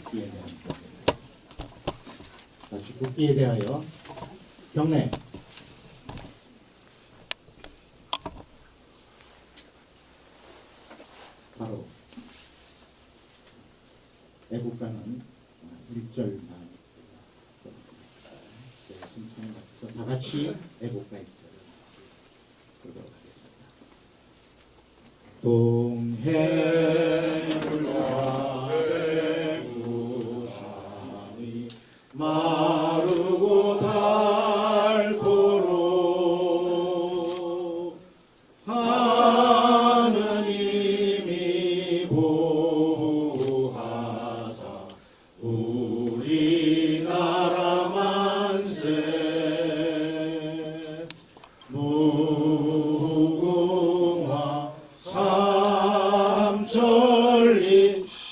국기에 대한 것입니다. 다시 국기에 대하여 경례. 바로 애국가는 1절만 신청을 맞춰서 다 같이 애국가 1절을 보도록 하겠습니다. 동해물과 대구산이 마르고 닳도록 하느님이 보호하사 우리나라 만세 무궁화 삼천리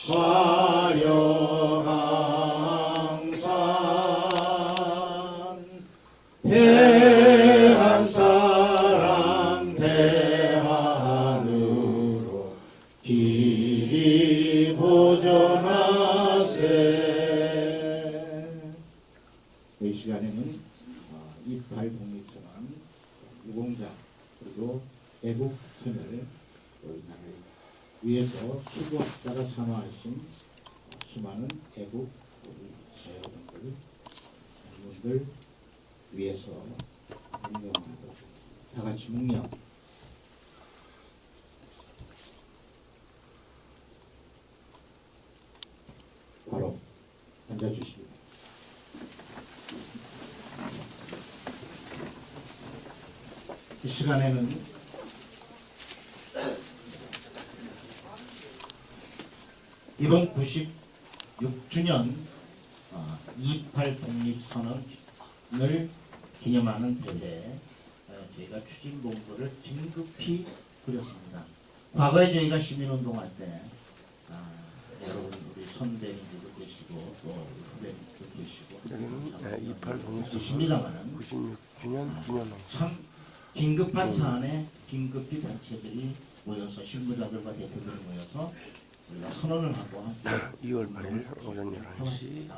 화려항산 대한사랑 대한으로 길이 보존하세. 이 시간에는 이팔 독립선언 유공자 그리고 애국 선을 우리나라를 위해서 수고하다가 산화하신 수많은 애국 우리 여러분들 위해서 묵념하고 다 같이 묵념. 바로 앉아주십니다. 이 시간에는 이번 96주년 28 독립선언을 기념하는 대회에 저희가 추진 공부를 긴급히 꾸렸습니다. 과거에 저희가 시민운동할 때 여러분 우리 선배님들도 계시고 또 후배님들도 계시고 여기는 28 독립선언 96주년 기념항. 참 긴급한 사안에 긴급히 단체들이 모여서 실무자들과 대표들이 모여서 우리가 선언을 하고 2월 8일 오전 11시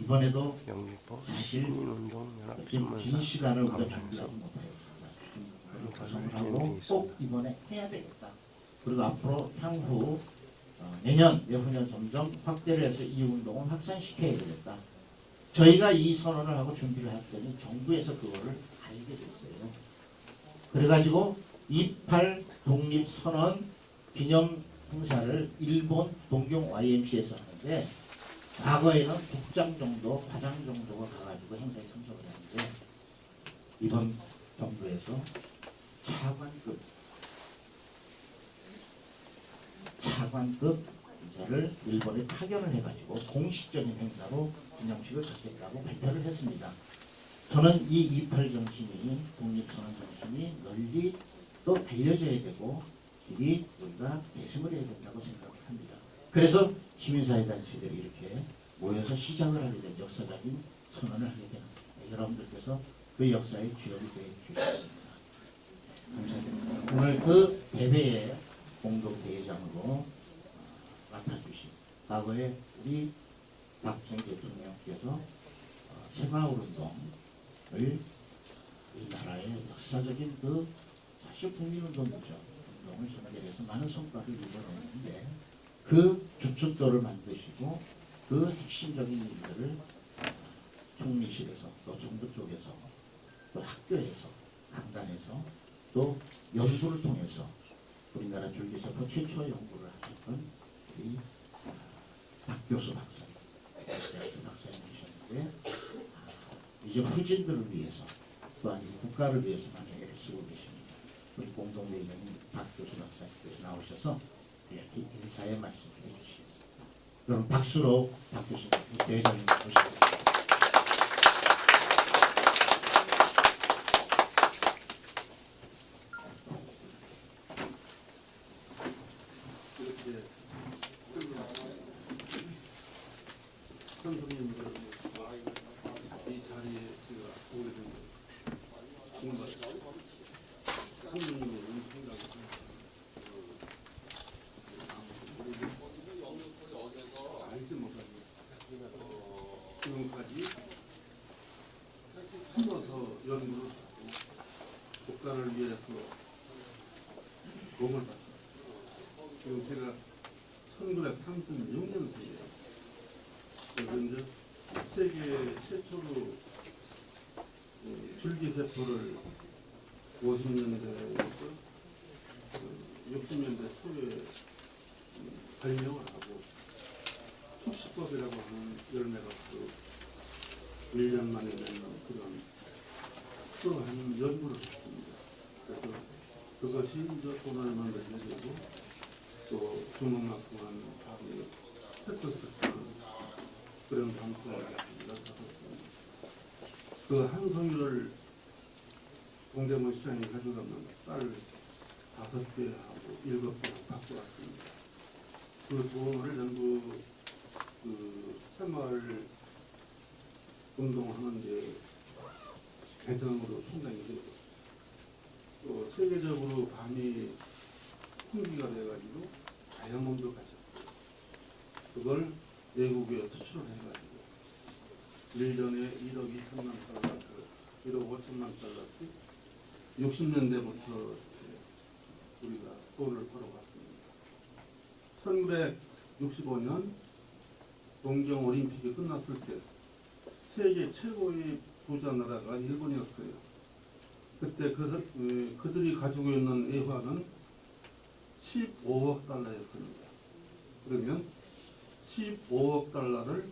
이번에도 영등포 사실 시민운동연합 긴 신문사 시간을 우리가 감사에서 준비하지 못하였습니다. 하고 꼭 이번에 해야 되겠다. 그리고 앞으로 향후 내년, 내후년 점점 확대를 해서 이 운동을 확산시켜야 되겠다. 저희가 이 선언을 하고 준비를 했더니 정부에서 그거를 알게 됐어요. 그래가지고 28 독립선언 기념 행사를 일본 동경 YMC에서 하는데 과거에는 국장 정도, 과장 정도가 가가지고 행사에 참석을 했는데 이번 정부에서 차관급 인사를 일본에 파견을 해가지고 공식적인 행사로 기념식을 갖겠다고 발표를 했습니다. 저는 이 28 정신이 독립선언 정신이 널리 또 알려져야 되고 길이 우리가 대승을 해야 된다고 생각을 합니다. 그래서 시민사회 단체들이 이렇게 모여서 시작을 하게 된 역사적인 선언을 하게 된 여러분들께서 그 역사의 주역이 되어 주셨습니다. 감사드립니다. 오늘 그 대회의 공동 대회장으로 맡아주신 과거에 우리 박정희 대통령께서 새마을운동을 우리나라의 역사적인 그 사실 국민운동이죠. 운동을 전개해서 많은 성과를 이뤄냈는데 그 주춧돌을 만드시고 그 핵심적인 일들을 총리실에서 또 정부 쪽에서 또 학교에서 강단에서 또 연구를 통해서 우리나라 줄기세포 최초 연구를 하셨던 우리 박교수 박사님이셨는데 이제 후진들을 위해서 또한 국가를 위해서 많이 애를 쓰고 계십니다. 우리 공동대회장님 박교수 박사님께서 나오셔서 이렇게 인사의 말씀을 해주시겠습니다. 여러분 박수로 박교수 대회장님 모시겠습니다. 선생님들 이 자리에 제가 오게 된 정말 한국인의 생각이 쟁점까지 지금까지 한 번 더 연구를 하고 국가를 위해서 공을 받습니다. 지금 제가 1936년생이에요. 그런데 세계 최초로 줄기세포를 50년대에서 60년대 초에 발명을 하고 축시법이라고 하는 열매가 그 1년 만에 내는 그런 그러한 연구를 했습니다. 그래서 그것이 이제 돈을 만들어내고 또 주먹만큼한 밥이 햇볕을 그런 방송을 했습니다. 그 한 송이를 동대문 시장에 가져가면 쌀 5개하고 7개 갖고 왔습니다. 그 돈을 전부 그 새마을 운동하는데 대정으로 충당이 되고 또 세계적으로 밤이 풍기가 돼가지고 다이아몬드 가셨어요. 그걸 외국에 수출을 해가지고 1년에 1억 2천만 달러, 1억 5천만 달러씩 60년대부터 우리가 돈을 벌어왔습니다. 1965년 동경 올림픽이 끝났을 때 세계 최고의 부자 나라가 일본이었어요. 그때 그들이 가지고 있는 애화는 15억 달러였습니다. 그러면 15억 달러를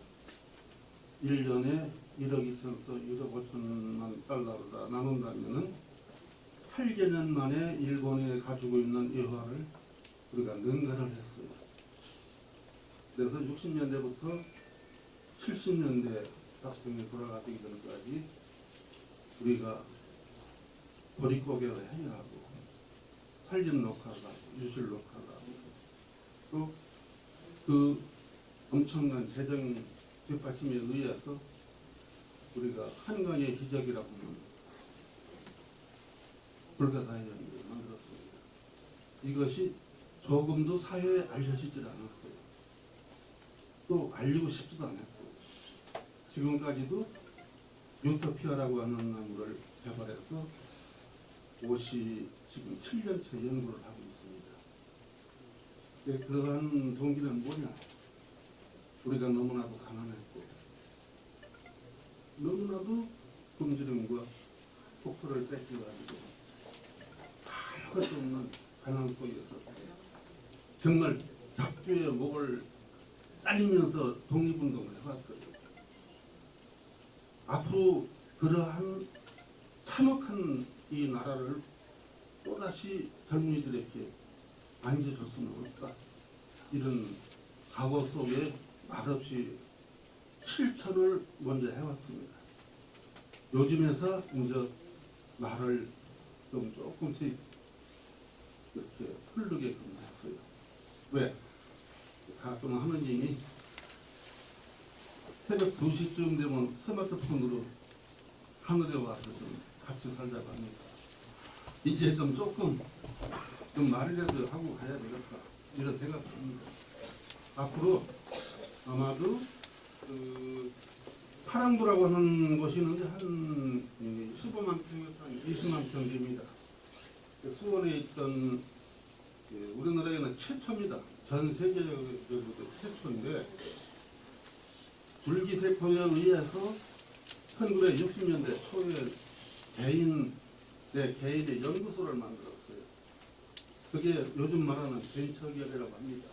1년에 1억 2천에서 1억 5천만 달러로 나눈다면 8개년 만에 일본이 가지고 있는 애화를 우리가 능가를 했어요. 그래서 60년대부터 70년대 작품이 돌아가기 전까지 우리가 보릿고개를 해야하고 살림 녹화가 유실 녹화가 또 그 엄청난 재정 뒷받침에 의해서 우리가 한강의 기적이라고 하는 불가사의를 만들었습니다. 이것이 조금도 사회에 알려지질 않았어요. 또 알리고 싶지도 않았고 지금까지도 유토피아라고 하는 나무를 개발해서 옷이 지금 7년째 연구를 하고 있습니다. 그러한 동기는 뭐냐? 우리가 너무나도 가난했고 너무나도 굶주림과 폭포를 뺏겨가지고 할 수 없는 가난 속에서 정말 잡주의 목을 잘리면서 독립운동을 해왔어요. 앞으로 그러한 참혹한 이 나라를 또다시 젊은이들에게 안겨줄 수는 없다. 이런 과거 속에 말없이 실천을 먼저 해왔습니다. 요즘에서 이제 말을 좀 조금씩 이렇게 흐르게끔 했어요. 왜? 가끔 하느님이 새벽 2시쯤 되면 스마트폰으로 하늘에 와서 좀 같이 살자고 합니다. 이제 조금 말이라도 하고 가야 되겠다. 이런 생각을 합니다. 앞으로 아마도 파랑도라고 하는 곳이 있는데 한 15만 평에서 20만 평 됩니다. 수원에 있던 우리나라에는 최초입니다. 전 세계적으로 최초인데 줄기세포에 의해서 1960년대 초에 개인의 연구소를 만들었어요. 그게 요즘 말하는 벤처기업이라고 합니다.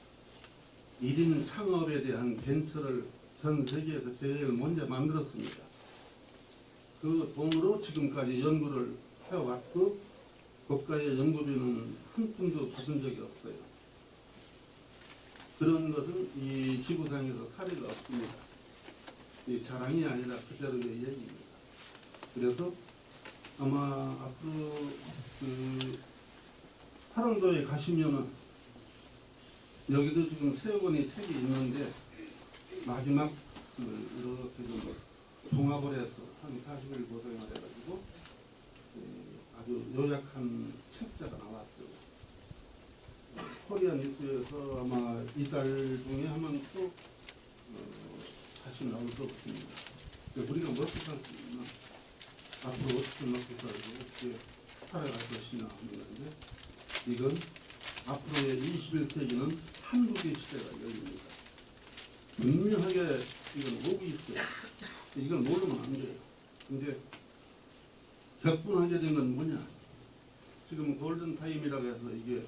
1인 창업에 대한 벤처를 전 세계에서 제일 먼저 만들었습니다. 그 돈으로 지금까지 연구를 해왔고 국가의 연구비는 한 푼도 받은 적이 없어요. 그런 것은 이 지구상에서 사례가 없습니다. 이 자랑이 아니라 그대로의 얘기입니다. 그래서 아마 앞으로 파랑도에 가시면은 여기도 지금 세어건이 책이 있는데 마지막 이렇게 좀 종합을 해서 한 40일 고생을 해가지고 아주 요약한 책자가 나왔어요. 코리아 뉴스에서 아마 이달 중에 한번 또 없이 나올 수 없습니다. 우리가 먹고 살 수 있나? 앞으로 어떻게 먹고 살고 어떻게 살아갈 것이냐 하는 건데, 이건 앞으로의 21세기는 한국의 시대가 열립니다. 분명하게 이건 오고 있어요. 이걸 모르면 안 돼요. 근데 격분하게 된 건 뭐냐? 지금 골든타임이라고 해서 이게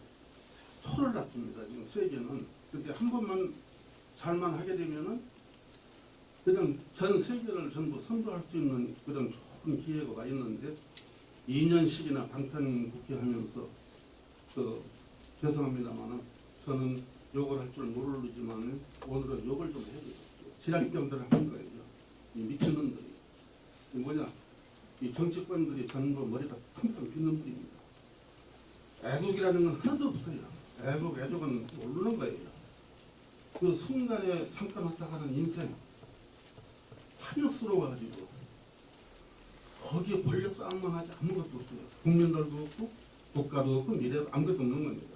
소를 다툽니다. 지금 세계는. 그렇게 한 번만 잘만 하게 되면은 그냥 전 세계를 전부 선도할 수 있는 그런 좋은 기회가 와 있는데, 2년씩이나 방탄국회 하면서 죄송합니다만은 저는 욕을 할 줄 모르지만 오늘은 욕을 좀 해야겠어요. 지랄병들을 한 거예요. 이 미친놈들이. 이 뭐냐? 이 정치권들이 전부 머리가 텅텅 빈 놈들입니다. 애국이라는 건 하나도 없어요. 애족은 모르는 거예요. 그 순간에 잠깐 왔다 가는 인생, 탐욕스러워가지고 거기에 권력 싸움만 하지 아무것도 없어요. 국민들도 없고 국가도 없고 미래도 아무것도 없는 겁니다.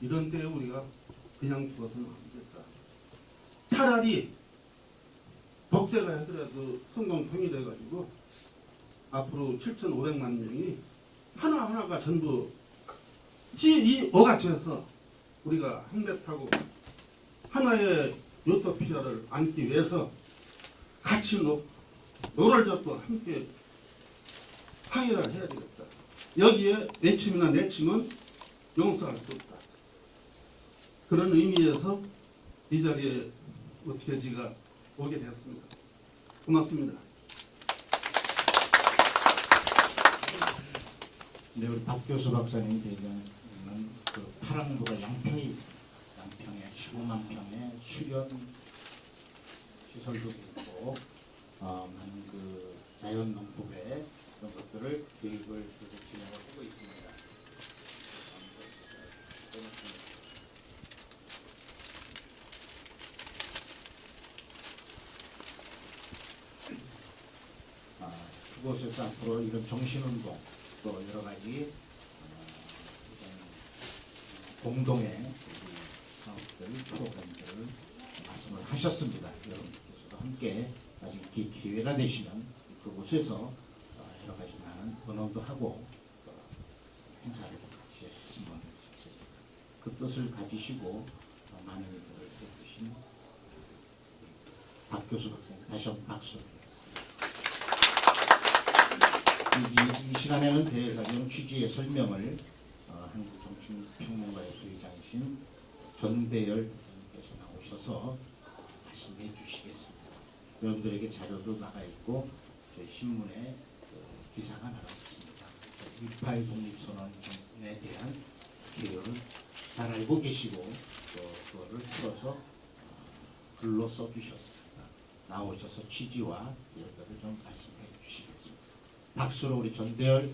이런 때에 우리가 그냥 죽어서는 안 됐다. 차라리 독재가 하더라도 성공 통일해가지고 앞으로 7,500만 명이 하나하나가 전부 이 어같이해서 우리가 한 배 타고 하나의 유토피아를 안기 위해서 같이 노를 젓고 함께 항의를 해야 되겠다. 여기에 내침이나 내침은 용서할 수 없다. 그런 의미에서 이 자리에 어떻게 제가 오게 되었습니다. 고맙습니다. 네, 우리 박교수 박사님 대변은 그 파랑도가 양평에 15만 평의 수련 시설도 있고 많은 그 자연 농법에 그런 것들을 계획을 계속 진행하고 있습니다. 그곳에서 앞으로 이런 정신운동 또 여러 가지 공동의 사업들, 프로그램들을 말씀을 하셨습니다. 여러분께서도 함께 나중에 기회가 되시면 그곳에서 여러 가지 많은 언어도 하고 행사를 같이 했으면 좋겠습니다. 그 뜻을 가지시고 많은 일들을 해주신 박 교수 박사님 다시 한번 박수. 이 시간에는 대가정 취지의 설명을 한국정신평론가의 소유장이신 전대열 선생님께서 나오셔서 말씀해 주시겠습니다. 여러분들에게 자료도 나가 있고 저희 신문에 기사가 나가 있습니다. 6.18 독립선언에 대한 개요를 잘 알고 계시고 또 그거를 풀어서 글로 써주셨습니다. 나오셔서 취지와 이런 것을 좀 말씀해 주시겠습니다. 박수로 우리 전대열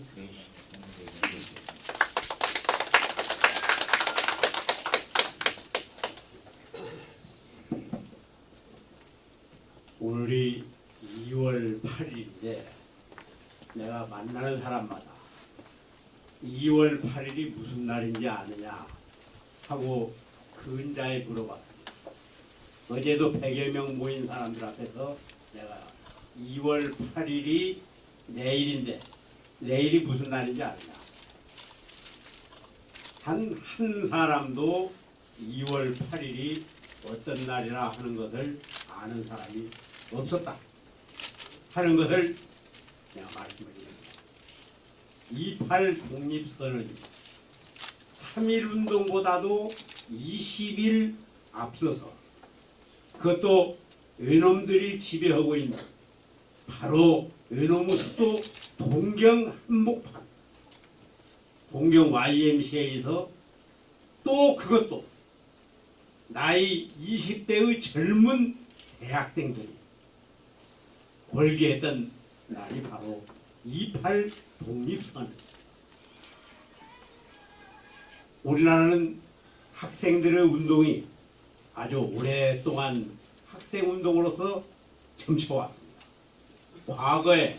오늘이 2월 8일인데 내가 만나는 사람마다 2월 8일이 무슨 날인지 아느냐 하고 근자에 물어봤습니다. 어제도 100여 명 모인 사람들 앞에서 내가 2월 8일이 내일인데 내일이 무슨 날인지 아느냐. 한 사람도 2월 8일이 어떤 날이라 하는 것을 아는 사람이 없었다 하는 것을 내가 말씀을 드립니다. 28 독립선언이 3.1 운동보다도 20일 앞서서 그것도 외놈들이 지배하고 있는 바로 외놈의 수도 동경 한복판 동경 YMCA에서 또 그것도 나이 20대의 젊은 대학생들이 골기했던 날이 바로 28 독립선언. 우리나라는 학생들의 운동이 아주 오랫동안 학생운동으로서 점쳐왔습니다. 과거에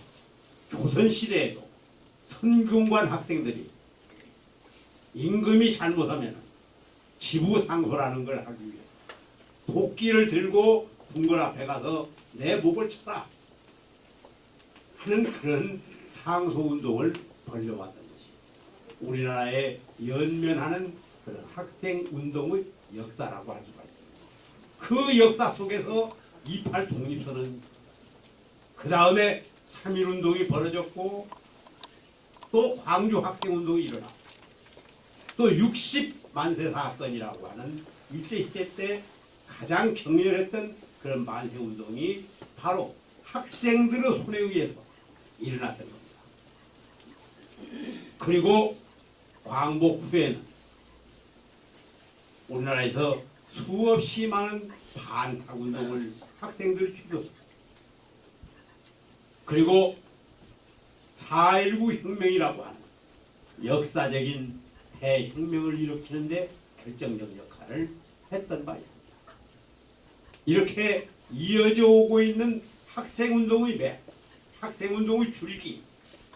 조선시대에도 선균관 학생들이 임금이 잘못하면 지부상소라는 걸 하기 위해 도끼를 들고 궁궐 앞에 가서 내 목을 쳐라 하는 그런 상소운동을 벌려왔던 것이 우리나라에 연면하는 그런 학생운동의 역사라고 할 수가 있습니다. 그 역사 속에서 28 독립선언, 그 다음에 3.1운동이 벌어졌고 또 광주 학생운동이 일어나 또 60만세 사건이라고 하는 일제시대 때 가장 격렬했던 그런 만세운동이 바로 학생들의 손에 의해서 일어났던 겁니다. 그리고 광복 후에는 우리나라에서 수없이 많은 반탁운동을 학생들이 추겼습니다. 그리고 4.19 혁명이라고 하는 역사적인 대혁명을 일으키는데 결정적 역할을 했던 바 있습니다. 이렇게 이어져 오고 있는 학생운동의 매, 학생운동의 줄기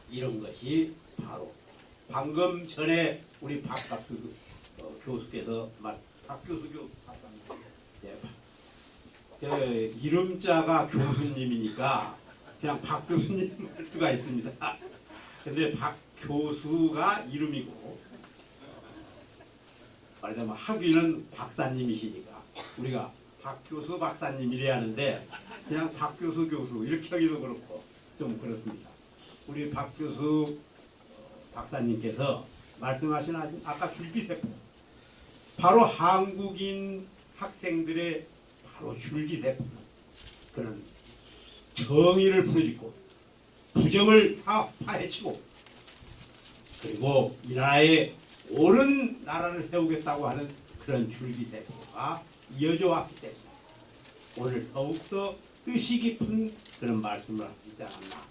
이런 것이 바로 방금 전에 우리 박갑수 교수께서 박교수 교수 네, 저 이름자가 교수님이니까 그냥 박 교수님 할 수가 있습니다. 근데 박 교수가 이름이고 말하자면 학위는 박사님이시니까 우리가 박 교수 박사님이래야 하는데 그냥 박 교수 교수 이렇게 하기도 그렇고 좀 그렇습니다. 우리 박 교수 박사님께서 말씀하신 아까 줄기세포 바로 한국인 학생들의 바로 줄기세포 그런 정의를 부르짖고 부정을 파헤치고 그리고 이 나라에 옳은 나라를 세우겠다고 하는 그런 줄기세포가 이어져 왔기 때문에 오늘 더욱더 뜻이 깊은 그런 말씀을 하시지 않았나.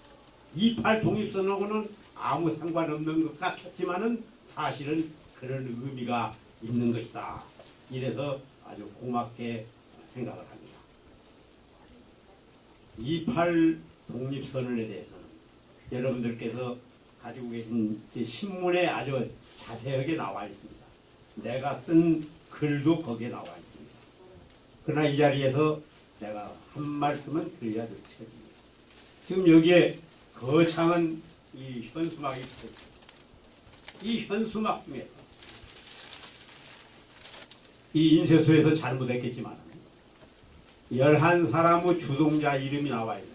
28 독립선언하고는 아무 상관없는 것 같았지만은 사실은 그런 의미가 있는 것이다. 이래서 아주 고맙게 생각을 합니다. 28 독립선언에 대해서는 여러분들께서 가지고 계신 제 신문에 아주 자세하게 나와 있습니다. 내가 쓴 글도 거기에 나와 있습니다. 그러나 이 자리에서 내가 한 말씀은 드려야 될 처지입니다. 지금 여기에 거창한 이 현수막이 있습니다. 이 현수막 중에서 이 인쇄소에서 잘못했겠지만 11사람의 주동자 이름이 나와 있는데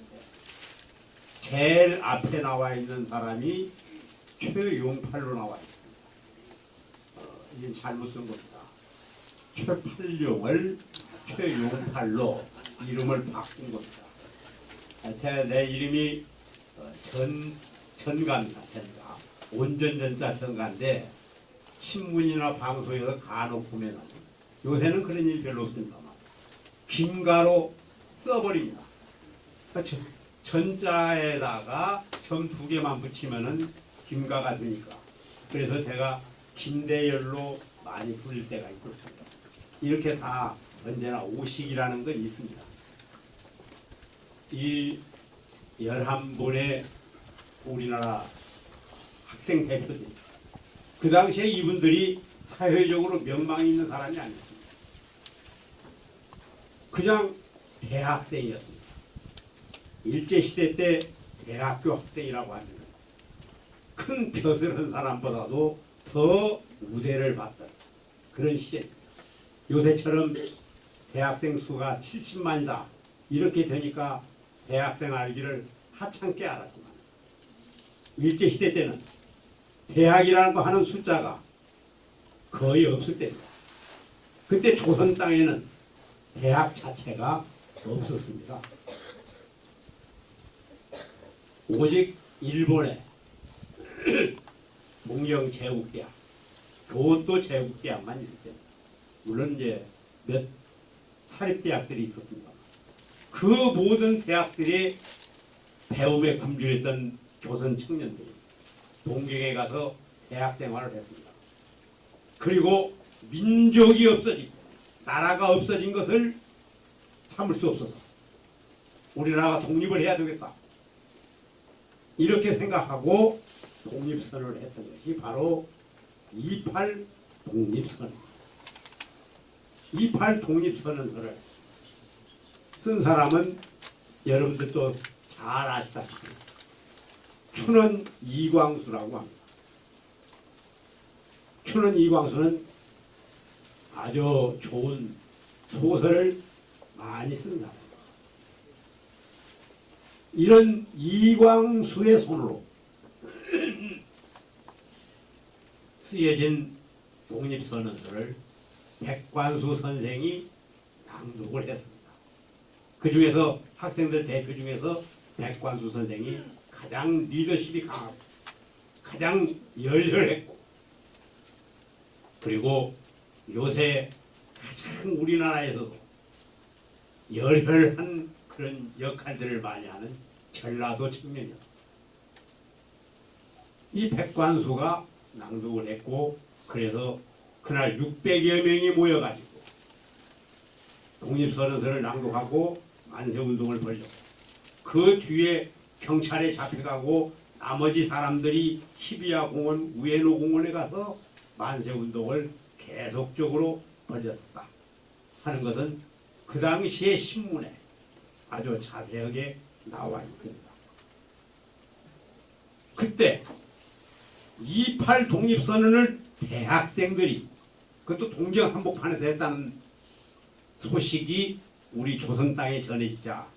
제일 앞에 나와 있는 사람이 최용팔로 나와 있습니다. 이건 잘못 쓴 겁니다. 최팔룡을 최용팔로 이름을 바꾼 겁니다. 내 이름이 전가입니다. 전가. 온전전자 전가인데 신문이나 방송에서 간혹 보면은 요새는 그런 일이 별로 없습니다만 김가로 써버립니다. 전자에다가 점 2개만 붙이면은 김가가 되니까. 그래서 제가 김대열로 많이 부를 때가 있었습니다. 이렇게 다 언제나 오식이라는 건 있습니다. 이 11분의 우리나라 학생 대표들, 그 당시에 이분들이 사회적으로 명망이 있는 사람이 아니었습니다. 그냥 대학생이었습니다. 일제시대 때 대학교 학생이라고 하면 큰 벼슬 한 사람보다도 더 우대를 받던 그런 시대입니다. 요새처럼 대학생 수가 70만이다 이렇게 되니까 대학생 알기를 하찮게 알았지만 일제시대 때는 대학이라는 거 하는 숫자가 거의 없을 때입니다. 그때 조선 땅에는 대학 자체가 없었습니다. 오직 일본의 동경 제국대학, 교토 제국대학만 있을 때입니다. 물론 이제 몇 사립대학들이 있었습니다. 그 모든 대학들이 배움에 굶주렸던 조선 청년들이 동경에 가서 대학 생활을 했습니다. 그리고 민족이 없어지고 나라가 없어진 것을 참을 수 없어서 우리나라가 독립을 해야 되겠다. 이렇게 생각하고 독립선언을 했던 것이 바로 28 독립선언. 28 독립선언서를 쓴 사람은 여러분들도 잘 아시다시피 춘원 이광수라고 합니다. 춘원 이광수는 아주 좋은 소설을 많이 쓴 사람입니다. 이런 이광수의 손으로 쓰여진 독립선언서를 백관수 선생이 낭독을 했습니다. 그 중에서 학생들 대표 중에서 백관수 선생이 가장 리더십이 강하고 가장 열혈했고 그리고 요새 가장 우리나라에서도 열혈한 그런 역할들을 많이 하는 전라도 청년이었습니다. 이 백관수가 낭독을 했고 그래서 그날 600여 명이 모여가지고 독립선언서를 낭독하고 만세운동을 벌였고 그 뒤에 경찰에 잡혀가고 나머지 사람들이 히비야 공원, 우에노 공원에 가서 만세운동을 계속적으로 벌였다 하는 것은 그 당시의 신문에 아주 자세하게 나와 있습니다. 그때 28 독립선언을 대학생들이 그것도 동경 한복판에서 했다는 소식이 우리 조선 땅에 전해지자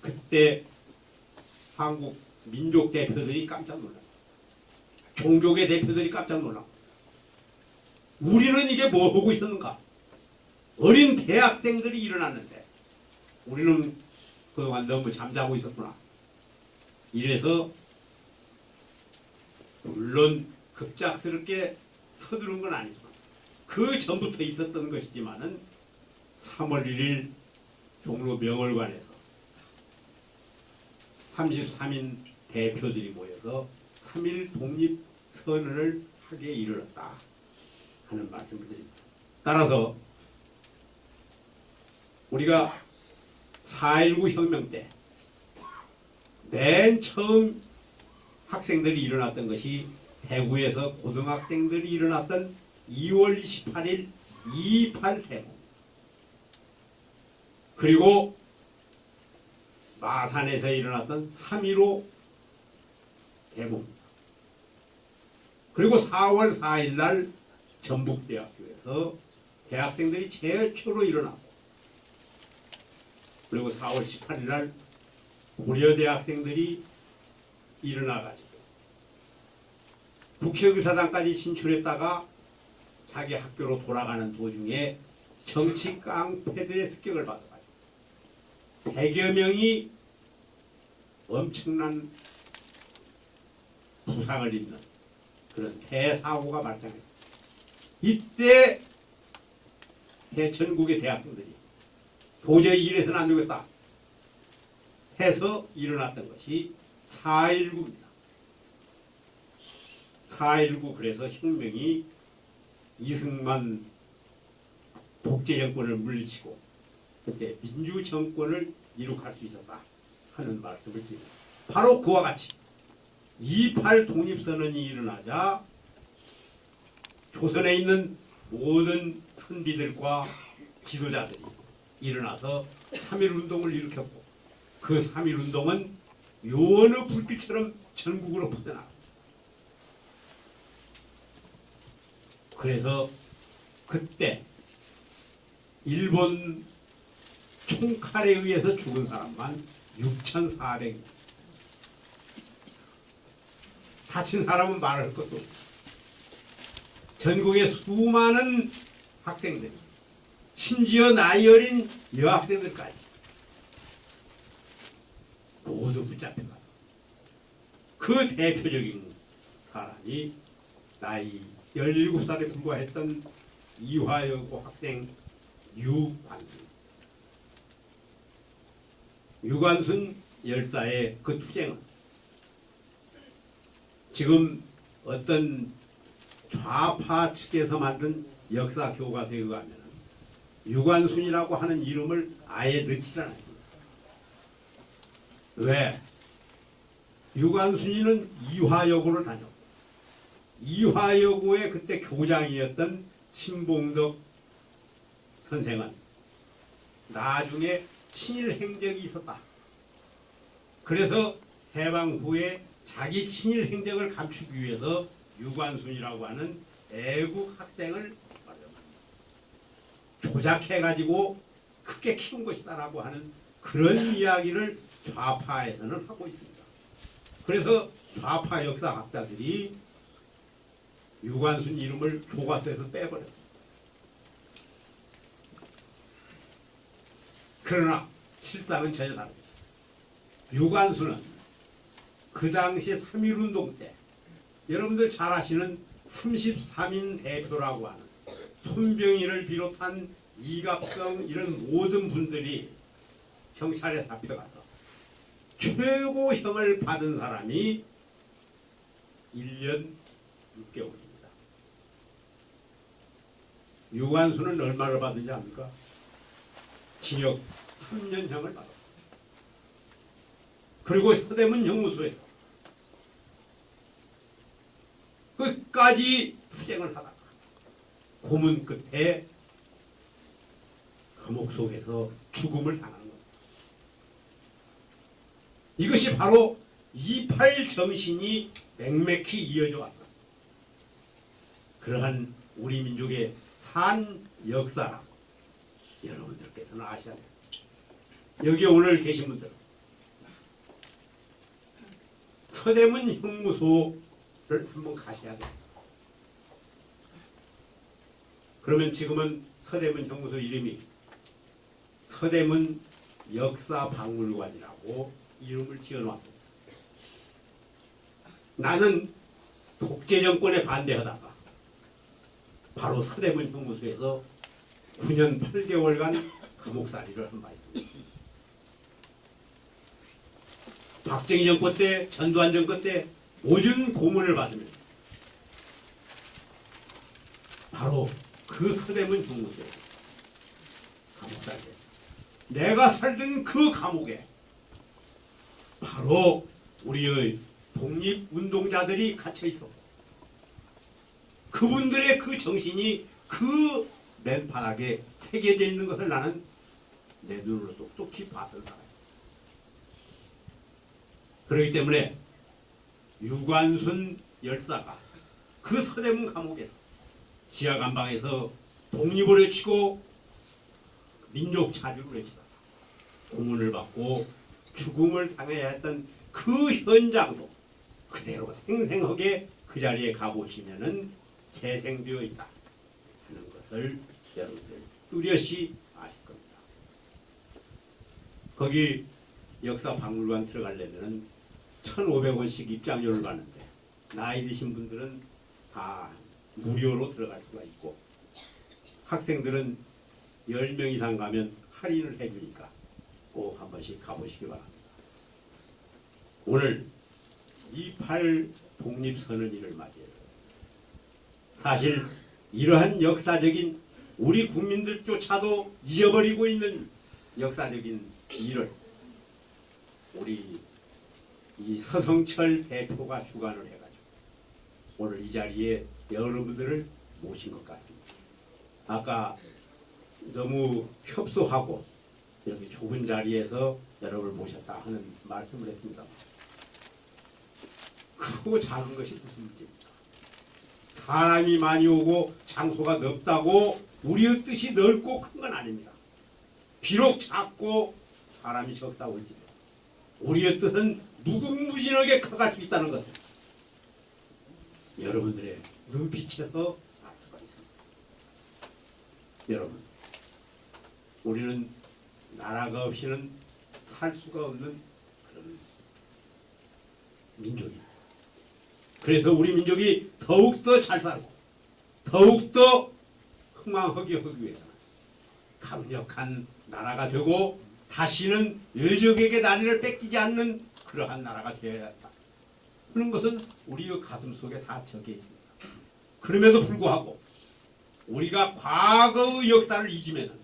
그때 한국 민족 대표들이 깜짝 놀랐고 종족의 대표들이 깜짝 놀랐고 우리는 이게 뭐 보고 있었는가? 어린 대학생들이 일어났는데 우리는 그동안 너무 잠자고 있었구나. 이래서 물론 급작스럽게 서두른 건 아니지만 그 전부터 있었던 것이지만은 3월 1일 종로 명월관에서 33인 대표들이 모여서 3.1 독립선언을 하게 이르렀다 하는 말씀을 드립니다. 따라서 우리가 4.19 혁명 때 맨 처음 학생들이 일어났던 것이 대구에서 고등학생들이 일어났던 2월 28일 2.28 대구 그리고 마산에서 일어났던 3.15 대구입니다. 그리고 4월 4일 날 전북대학교에서 대학생들이 최초로 일어나고 그리고 4월 18일 날 고려대학생들이 일어나가지고 국회의사당까지 진출했다가 자기 학교로 돌아가는 도중에 정치 깡패들의 습격을 받아가지고 100여 명이 엄청난 부상을 입는 그런 대사고가 발생했습니다. 이때 대천국의 대학생들이 도저히 이래서는 안 되겠다 해서 일어났던 것이 4.19입니다. 4.19 그래서 혁명이 이승만 독재 정권을 물리치고 그때 민주 정권을 이룩할 수 있었다 하는 말씀을 드립니다. 바로 그와 같이 2.8 독립선언이 일어나자 조선에 있는 모든 선비들과 지도자들이 일어나서 3.1운동을 일으켰고 그 3.1운동은 요원의 불빛처럼 전국으로 퍼져나갑니다. 그래서 그때 일본 총칼에 의해서 죽은 사람만 6,400명 다친 사람은 말할 것도 없고 전국의 수많은 학생들 심지어 나이 어린 여학생들까지 모두 붙잡혀가 그 대표적인 사람이 나이 17살에 불과했던 이화여고 학생 유관순 열사의 그 투쟁은 지금 어떤 좌파 측에서 만든 역사 교과서에 의하면 유관순이라고 하는 이름을 아예 넣지 않았습니다. 왜? 유관순이는 이화여고를 다녔고 이화여고의 그때 교장이었던 신봉덕 선생은 나중에 친일 행적이 있었다. 그래서 해방 후에 자기 친일 행적을 감추기 위해서 유관순이라고 하는 애국 학생을 조작해가지고 크게 키운 것이다라고 하는 그런 이야기를 좌파에서는 하고 있습니다. 그래서 좌파 역사학자들이 유관순 이름을 교과서에서 빼버렸습니다. 그러나 실상은 전혀 다릅니다. 유관순은 그 당시 3.1운동 때 여러분들 잘 아시는 33인 대표라고 하는 손병희를 비롯한 이갑성 이런 모든 분들이 경찰에 잡혀가서 최고형을 받은 사람이 1년 6개월입니다. 유관순은 얼마를 받은지 압니까? 징역 3년형을 받았습니다. 그리고 서대문 형무소에서 끝까지 투쟁을 하다가 고문 끝에 감옥 속에서 죽음을 당한 겁니다. 이것이 바로 28 정신이 맥맥히 이어져 왔다. 그러한 우리 민족의 산 역사라고 여러분들께서는 아셔야 돼요. 여기 오늘 계신 분들 서대문 형무소를 한번 가셔야 돼요. 그러면 지금은 서대문 형무소 이름이 서대문 역사박물관이라고 이름을 지어놨습니다. 나는 독재정권에 반대하다가 바로 서대문 형무소에서 9년 8개월간 감옥살이를 한 바 있습니다. 박정희 정권 때, 전두환 정권 때 모든 고문을 받으면 바로 그 서대문 형무소에 감옥살이 했습니다. 내가 살던 그 감옥에 바로 우리의 독립운동자들이 갇혀 있었고 그분들의 그 정신이 그 맨바닥에 새겨져 있는 것을 나는 내 눈으로 똑똑히 봤던 사람이에요. 그렇기 때문에 유관순 열사가 그 서대문 감옥에서 지하감방에서 독립을 외치고 민족 자주를 외치다가 고문을 받고 죽음을 당해야 했던 그 현장도 그대로 생생하게 그 자리에 가보시면은 재생되어 있다 하는 것을 여러분들 뚜렷이 아실 겁니다. 거기 역사박물관 들어가려면 1,500원씩 입장료를 받는데 나이 드신 분들은 다 무료로 들어갈 수가 있고 학생들은 10명 이상 가면 할인을 해주니까 꼭 한 번씩 가보시기 바랍니다. 오늘 28 독립선언일을 맞이해서 사실 이러한 역사적인 우리 국민들조차도 잊어버리고 있는 역사적인 일을 우리 이 서성철 대표가 주관을 해가지고 오늘 이 자리에 여러분들을 모신 것 같습니다. 아까 너무 협소하고 여기 좁은 자리에서 여러분을 모셨다 하는 말씀을 했습니다. 크고 작은 것이 무슨 문제입니까? 사람이 많이 오고 장소가 넓다고 우리의 뜻이 넓고 큰 건 아닙니다. 비록 작고 사람이 적다 올지라도 우리의 뜻은 무궁무진하게 커갈 수 있다는 것을 여러분들의 눈빛에서 알 수가 있습니다. 여러분, 우리는 나라가 없이는 살 수가 없는 그런 민족입니다. 그래서 우리 민족이 더욱더 잘 살고 더욱더 흥망하게 하기 위해서는 강력한 나라가 되고 다시는 외적에게 나라를 뺏기지 않는 그러한 나라가 되어야 한다. 그런 것은 우리의 가슴 속에 다 적혀 있습니다. 그럼에도 불구하고 우리가 과거의 역사를 잊으면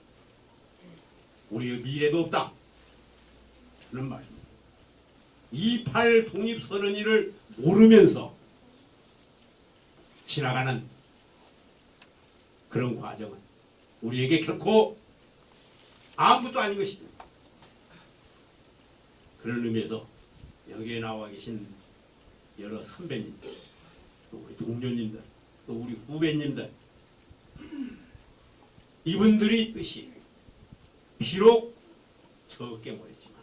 우리의 미래도 없다. 그런 말입니다. 28 독립선언일을 모르면서 지나가는 그런 과정은 우리에게 결코 아무것도 아닌 것입니다. 그런 의미에서 여기에 나와 계신 여러 선배님들, 또 우리 동료님들, 또 우리 후배님들, 이분들의 뜻이 비록 적게 모였지만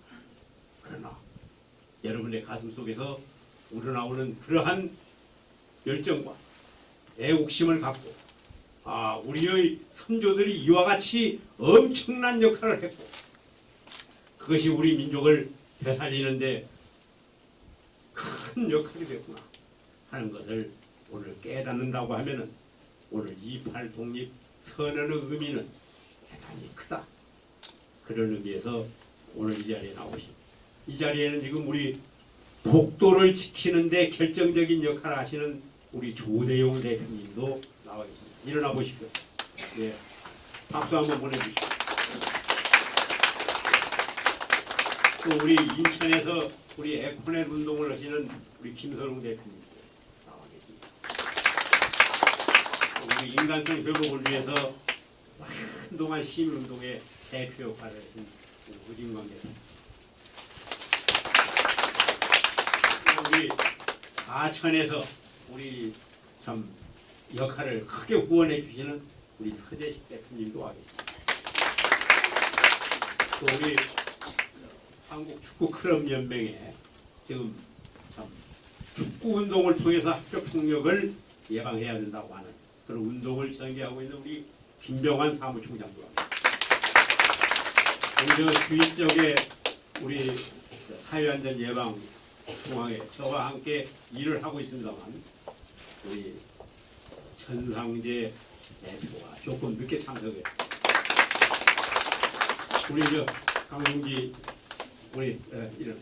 그러나 여러분의 가슴 속에서 우러나오는 그러한 열정과 애국심을 갖고 우리의 선조들이 이와 같이 엄청난 역할을 했고 그것이 우리 민족을 되살리는데 큰 역할이 됐구나 하는 것을 오늘 깨닫는다고 하면은 오늘 2.8 독립 선언의 의미는 대단히 크다. 그런 의미에서 오늘 이 자리에 나오신 이 자리에는 지금 우리 독도를 지키는데 결정적인 역할을 하시는 우리 조대용 대표님도 나와 계십니다. 일어나 보십시오. 예, 박수 한번 보내주십시오. 또 우리 인천에서 우리 에코넷 운동을 하시는 우리 김선웅 대표님 나와 계십니다. 또 우리 인간성 회복을 위해서 한동안 시민운동의 대표 역할을 하신 우진광 대표님. 우리 하천에서 우리 참 역할을 크게 후원해 주시는 우리 서재식 대표님도 와 계십니다. 또 우리 한국축구클럽연맹에 지금 참 축구 운동을 통해서 학교 폭력을 예방해야 된다고 하는 그런 운동을 전개하고 있는 우리 김병환 사무총장도 와 계십니다. 주입 쪽에 우리 사회안전 예방 중앙에 저와 함께 일을 하고 있습니다만 우리 전상재 대표가 조금 늦게 참석해요. 우리 강용기 우리 이런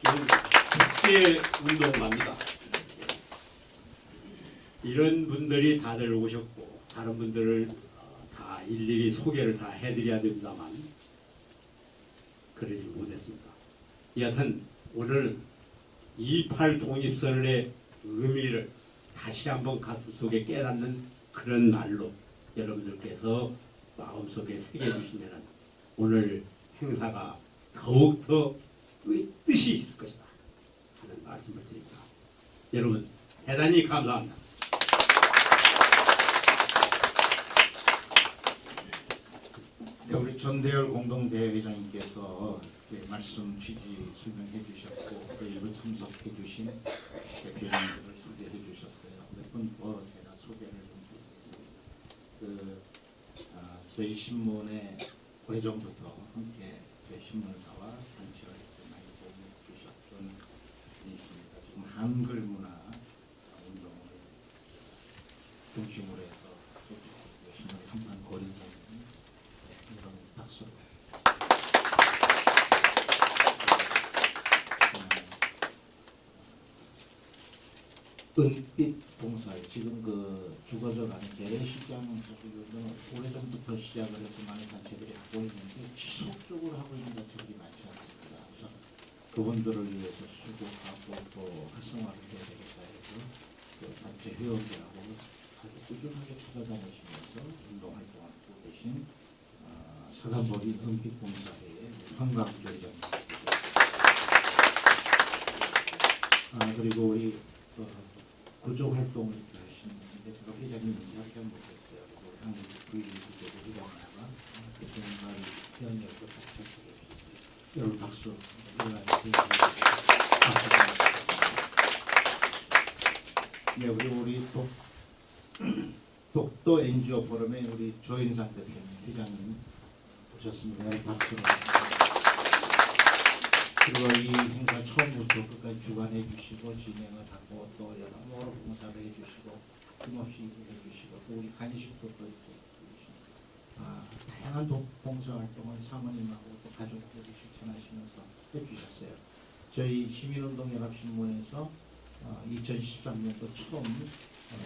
국제 운동가입니다. 이런 분들이 다들 오셨고 다른 분들을 다 일일이 소개를 다 해드려야 됩니다만 그러지 못했습니다. 여하튼 오늘 2.8 독립선언의 의미를 다시 한번 가슴속에 깨닫는 그런 날로 여러분들께서 마음속에 새겨주시면 오늘 행사가 더욱더 뜻이 있을 것이다 하는 말씀을 드립니다. 여러분 대단히 감사합니다. 네, 우리 전대열 공동대회장님께서 말씀 취지 설명해 주셨고 또 일부 참석해 주신 대표님들을 소개해 주셨어요. 몇 분 더 제가 소개를 좀 드리겠습니다. 저희 신문에 오래전부터 함께 저희 신문사와 단체를 많이 도움해 주셨던 분이십니다. 지금 한글 문화 운동을 중심으로 해서 신문 한판 거리고 있는 이런 박수로 은빛 봉사에 지금 주거져가는 재래시장 오래전부터 시작을 해서 많은 단체들이 하고 있는데 지속적으로 하고 있는 단체들이 많지 않습니다. 그래서 그분들을 위해서 수고하고 또 활성화를 해야 되겠다 해서 그 단체 회원들하고 아주 꾸준하게 찾아다니시면서 운동활동하고 계신 사단법인 은빛 봉사회의 황강 부회장님 그리고 우리 구조 활동을 하시는데 제가 회장님 인사를 못했어요. 그리고 한국 구조 회장님과 대통령과 회원님도 같이 참석해 주셨어요. 여러분 박수. 네, 그리고 우리 또 독도 NGO 포럼의 우리 조인상 대표님 회장님 오셨습니다. 여러분 박수로. 그리고 이 행사 처음부터 끝까지 주관해 주시고 진행을 하고 또 여러모로 봉사를 해주시고 힘없이 해주시고 또 우리 간식도 또 다양한 봉사활동을 사모님하고 또 가족들이 실천하시면서 해주셨어요. 저희 시민운동연합신문에서 2013년도 처음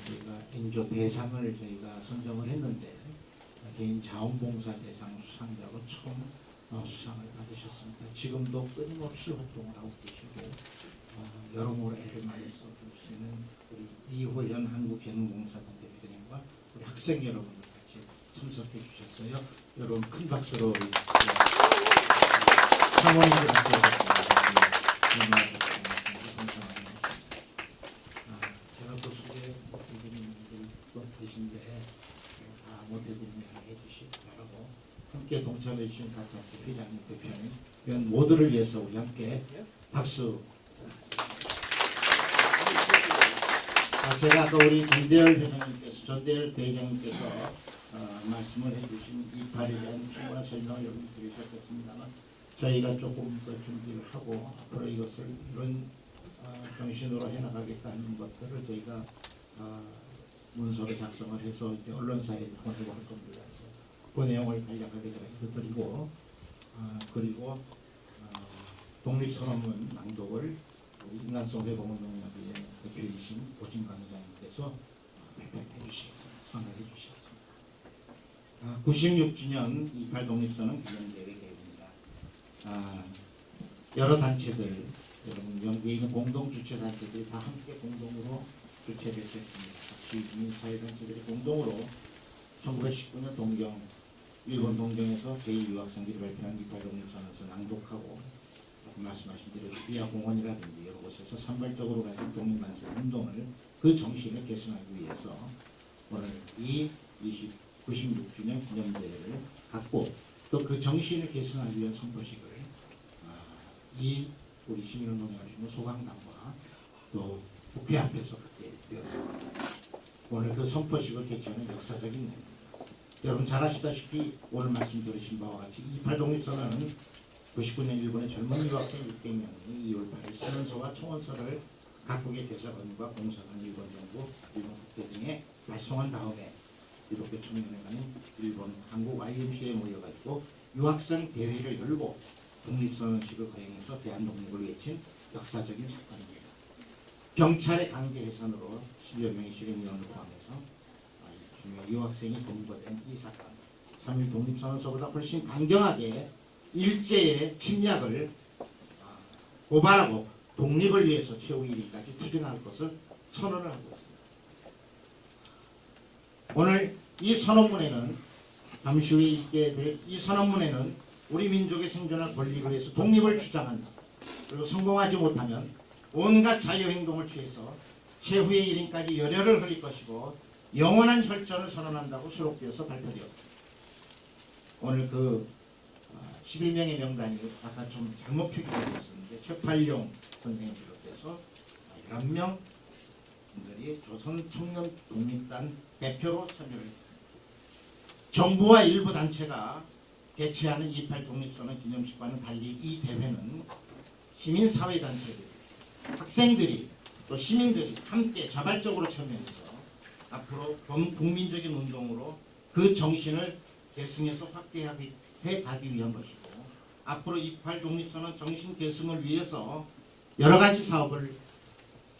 저희가 NGO 대상을 저희가 선정을 했는데 개인 자원봉사 대상 수상자로 처음 수상을 받으셨습니다. 지금도 끊임없이 활동을 하고 계시고 여러모로 애를 많이 써주시는 우리 이호연 한국재능봉사단 대표님과 우리 학생 여러분들 같이 참석해 주셨어요. 여러분 큰 박수로 사모님을 갖고 오셨습니다. 제가 또 소개해드리는 분들이 또 계신데 못해드리면 해주시기 바라고 함께 동참해주신 각 회장님, 대표님 이런 모두를 위해서 우리 함께 박수. 제가 아까 우리 전대열 대장님께서 말씀을 해주신 이 발에 대한 충분한 설명을 여러분 들으셨겠습니다만 저희가 조금 더 준비를 하고 앞으로 이것을 이런 정신으로 해나가겠다는 것들을 저희가 문서를 작성을 해서 이제 언론사에 보내고 할 겁니다. 그래서 그 내용을 간략하게 제가 읽어드리고 그리고 독립선언문 낭독을 인간성 회복운동연합의 대표이신 오진관 회장님께서 발표해 주시겠습니다. 선언해 주시겠습니다. 96주년 28 독립선언 기념대회 계획입니다. 여러 단체들, 여러분 연계에 있는 공동 주최 단체들이 다 함께 공동으로 주최를 했습니다. 시민 사회단체들이 공동으로 1919년 동경, 일본 동경에서 제2유학생들이 발표한 28 독립선언에서 낭독하고 말씀하신 대로 시비야 공원이라든지 여러 곳에서 산발적으로 가진 독립만세 운동을 그 정신을 계승하기 위해서 오늘 이 96주년 기념대회를 갖고 또 그 정신을 계승하기 위한 선포식을 이 우리 시민운동에 하시는 소강당과 또 국회 앞에서 갖게 되었습니다. 오늘 그 선포식을 개최하는 역사적인 날입니다. 여러분 잘 아시다시피 오늘 말씀 들으신 바와 같이 28 독립선언은 99년 일본의 젊은 유학생 600명이 2월 8일 선언서와 청원서를 각국의 대사관과 공사관, 일본 정부, 일본 국회 등에 발송한 다음에 기독교 청년회 가는 일본 한국 YMCA에 모여가지고 유학생 대회를 열고 독립선언식을 거행해서 대한독립을 외친 역사적인 사건입니다. 경찰의 강제 해산으로 10여 명의 실행위원을 포함해서 유학생이 검거된 이 사건 3.1 독립선언서보다 훨씬 강경하게 일제의 침략을 고발하고 독립을 위해서 최후 1위까지 투쟁할 것을 선언을 하고 있습니다. 오늘 이 선언문에는 잠시 후에 있게 될 이 선언문에는 우리 민족의 생존할 권리를 위해서 독립을 주장한다. 그리고 성공하지 못하면 온갖 자유행동을 취해서 최후의 1인까지 열혈을 흘릴 것이고 영원한 혈전을 선언한다고 수록되어서 발표되었습니다. 오늘 그 11명의 명단이 아까 좀 잘못 표기되어 있었는데 최팔룡 선생을 비롯해서 11명 분들이 조선 청년 독립단 대표로 참여를 했습니다. 정부와 일부 단체가 개최하는 28 독립선언 기념식과는 달리 이 대회는 시민사회단체들, 학생들이 또 시민들이 함께 자발적으로 참여해서 앞으로 범국민적인 운동으로 그 정신을 계승해서 확대해 가기 위한 것이고 앞으로 28 독립선언 정신 계승을 위해서 여러 가지 사업을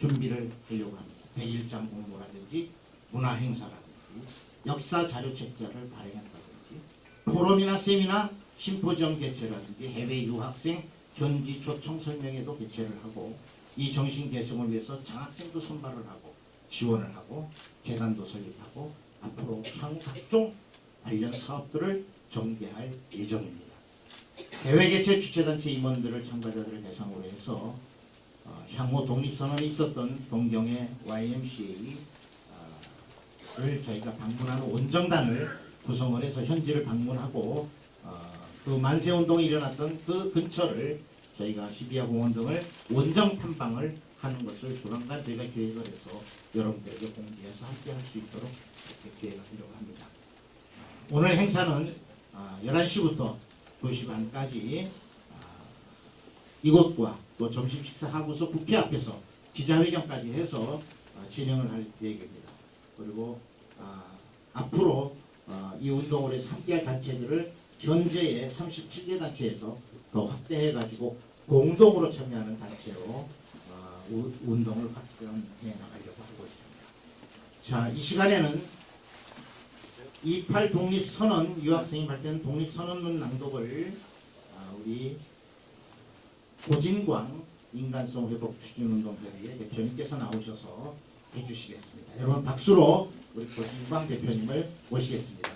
준비를 하려고 합니다. 제1장 공모라든지 문화행사라든지 역사 자료 책자를 발행한다든지 포럼이나 세미나 심포지엄 개최라든지 해외 유학생 현지 초청 설명회도 개최를 하고 이 정신 계승을 위해서 장학생도 선발을 하고 지원을 하고 재단도 설립하고 앞으로 향후 각종 관련 사업들을 전개할 예정입니다. 대회 개최 주최단체 임원들을 참가자들을 대상으로 해서 향후 독립선언이 있었던 동경의 YMCA를 저희가 방문하는 원정단을 구성을 해서 현지를 방문하고 그 만세운동이 일어났던 그 근처를 저희가 시비야 공원 등을 원정 탐방을 하는 것을 조만간 저희가 계획을 해서 여러분들에게 공지해서 함께 할 수 있도록 이렇게 계획을 하려고 합니다. 오늘 행사는 11시부터 2시 반까지 이곳과 또 점심 식사하고서 국회 앞에서 기자회견까지 해서 진행을 할 계획입니다. 그리고 앞으로 이 운동을 해서 함께할 단체들을 현재의 37개 단체에서 더 확대해가지고 공동으로 참여하는 단체로 운동을 확대해 나가려고 하고 있습니다. 자, 이 시간에는 28 독립선언 유학생이 발표한 독립선언문 낭독을 우리 고진광 인간성 회복 추진운동회의 대표님께서 나오셔서 해주시겠습니다. 여러분 박수로 우리 고진광 대표님을 모시겠습니다.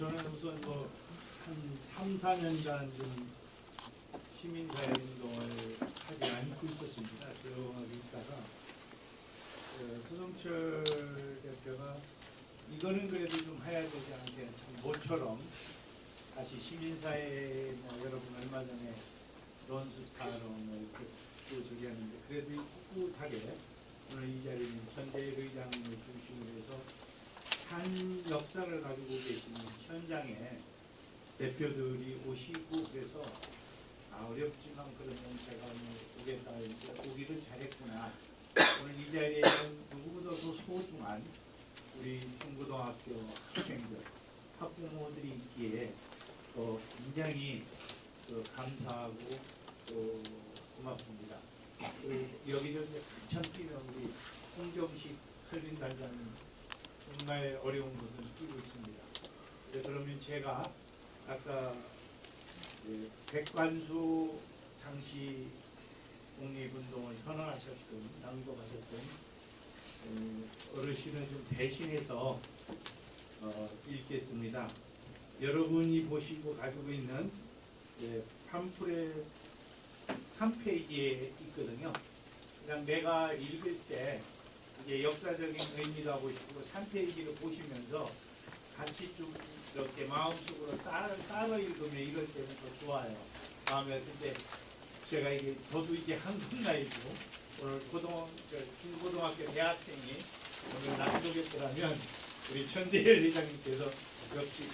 저는 우선 뭐 한 3, 4년간 좀 시민사회 운동을 하지 않고 있었습니다. 조용하게 있다가 서성철 대표가 이거는 그래도 좀 해야 되지 않게 참 모처럼 다시 시민사회 뭐 여러분 얼마 전에 론스타로 뭐 이렇게 또 저기 하는데 그래도 꿋꿋하게 오늘 이 자리는 전대일 의장을 중심으로 해서 한 역사를 가지고 계시는 현장에 대표들이 오시고 그래서 어렵지만 그러면 제가 오겠다 이제 오기를 잘했구나. 오늘 이 자리에는 누구보다도 소중한 우리 중고등학교 학생들, 학부모들이 있기에 또 굉장히 감사하고 또 고맙습니다. 여기저기 한참 뛰는 우리 홍정식 설린단장님 정말 어려운 것을 뛰고 있습니다. 그러면 제가 아까 백관수 당시 독립운동을 선언하셨던 낭독하셨던 어르신을 좀 대신해서 읽겠습니다. 여러분이 보시고 가지고 있는 팜플렛 3페이지에 있거든요. 그냥 내가 읽을 때 이제 역사적인 의미도 보시고 3페이지를 보시면서 같이 좀 이렇게 마음속으로 따로 읽으면 이럴 때는 더 좋아요. 마음에 근데 제가 이게 저도 이제 한국 나이고 오늘 중고등학교 대학생이 오늘 낭독했더라면 우리 천대열 회장님께서 역시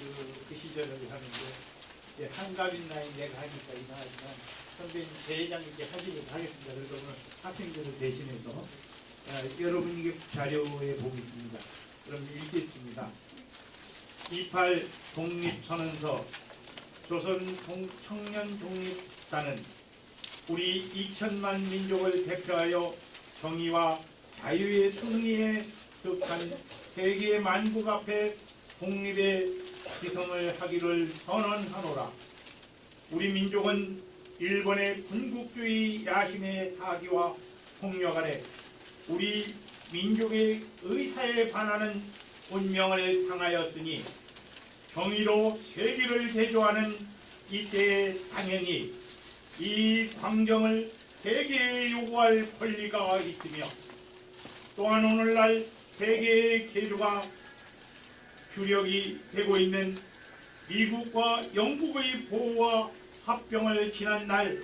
그 시절을 하는데 한갑인 나이 내가 하니까 이상하지만 선배님 대회장님께 하시길 하겠습니다. 그래서 오늘 학생들을 대신해서 여러분 이게 자료에 보고 있습니다. 그럼 읽겠습니다. 28 독립선언서 조선 청년 독립단은 우리 2천만 민족을 대표하여 정의와 자유의 승리에 득한 세계 만국 앞에 독립의 기성을 하기를 선언하노라. 우리 민족은 일본의 군국주의 야심의 타기와 폭력 아래 우리 민족의 의사에 반하는 운명을 당하였으니 정의로 세계를 대조하는 이때에 당연히 이 광정을 세계에 요구할 권리가 있으며 또한 오늘날 세계의 계류가 주력이 되고 있는 미국과 영국의 보호와 합병을 지난날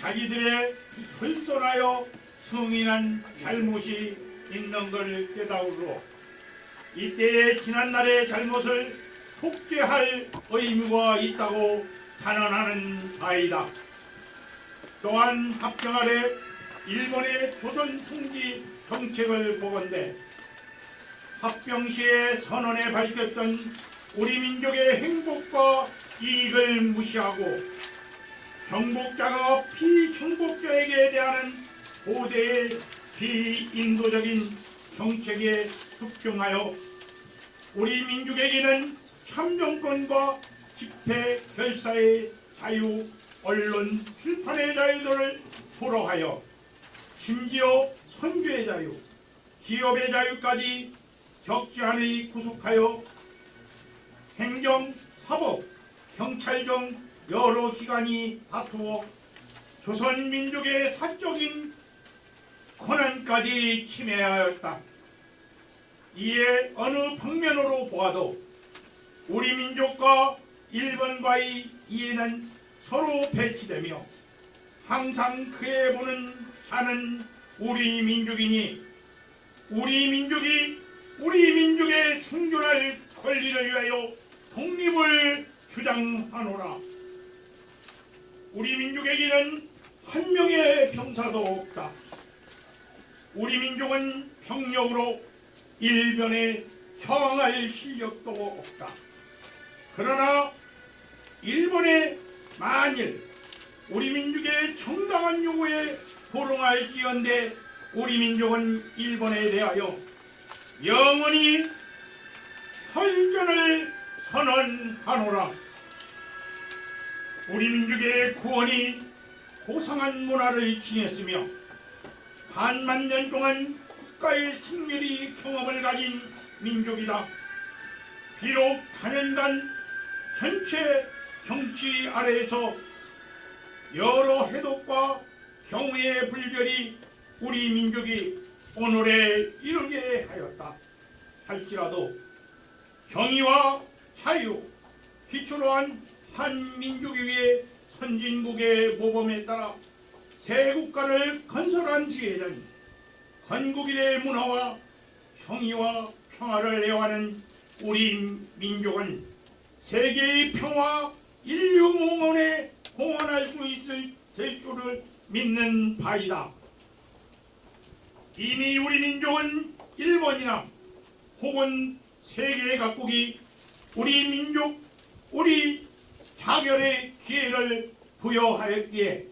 자기들의 불손하여 승인한 잘못이 있는 걸 깨달으로 이때의 지난날의 잘못을 속죄할 의무가 있다고 단언하는 바이다. 또한 합병 아래 일본의 조선 통지 정책을 보건대 합병 시에 선언에 밝혔던 우리 민족의 행복과 이익을 무시하고 정복자가 피정복자에게 대하는 고대의 비인도적인 정책에 흡종하여 우리 민족에게는 참정권과 집회, 결사의 자유, 언론, 출판의 자유들을 포로하여 심지어 선교의 자유, 기업의 자유까지 적지않이 구속하여 행정, 사법, 경찰 등 여러 기관이 다투어 조선 민족의 사적인 권한까지 침해하였다. 이에 어느 방면으로 보아도 우리 민족과 일본과의 이해는 서로 배치되며 항상 그에 보는 자는 우리 민족이니 우리 민족이 우리 민족의 생존할 권리를 위하여 독립을 주장하노라. 우리 민족에게는 한 명의 병사도 없다. 우리 민족은 병력으로 일본에 저항할 실력도 없다. 그러나 일본에 만일 우리 민족의 정당한 요구에 포용할지언데 우리 민족은 일본에 대하여 영원히 설전을 선언하노라. 우리 민족의 구원이 고상한 문화를 지녔으며 반만 년 동안 국가의 승리의 경험을 가진 민족이다. 비록 단연간 전체 정치 아래에서 여러 해독과 경우의 불별이 우리 민족이 오늘에 이르게 하였다 할지라도 정의와 자유 기초로 한 한민족을 위해 선진국의 모범에 따라 새 국가를 건설한 뒤에는 건국일의 문화와 정의와 평화를 애호하는 우리 민족은 세계의 평화 인류 몽원에 공헌할 수 있을 될 줄을 믿는 바이다. 이미 우리 민족은 일본이나 혹은 세계 각국이 우리 민족, 우리 자결의 기회를 부여하였기에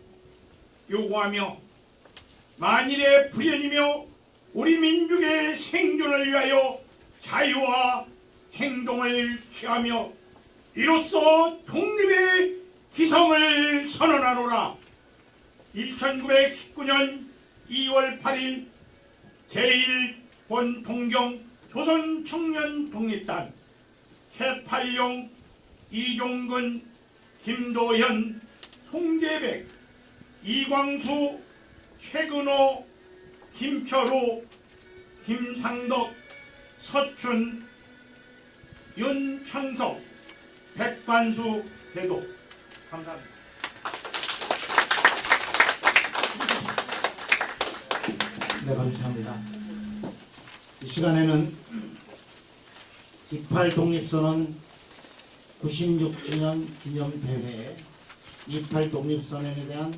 요구하며 만일의 불연이며 우리 민족의 생존을 위하여 자유와 행동을 취하며 이로써 독립의 기성을 선언하노라. 1919년 2월 8일 제1본 동경 조선청년 독립단 최팔룡, 이종근, 김도현, 송재백, 이광수, 최근호, 김철호, 김상덕, 서춘, 윤창석, 백반수 대도. 감사합니다. 네, 감사합니다. 이 시간에는 28 독립선언 96주년 기념대회 28 독립선언에 대한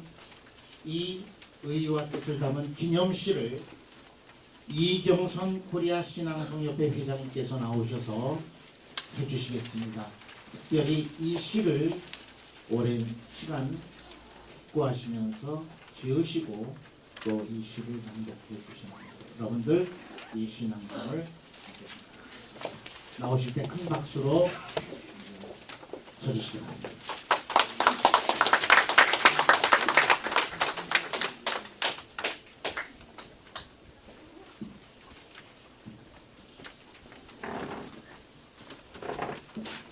이 의의와 뜻을 담은 기념시를 이경선 코리아 신앙성협회 회장님께서 나오셔서 해주시겠습니다. 특별히 이 시를 오랜 시간 숙고하시면서 지으시고 또 이 시를 낭독해 주신 여러분들 이 신앙성을 나오실 때 큰 박수로 쳐주시기 바랍니다.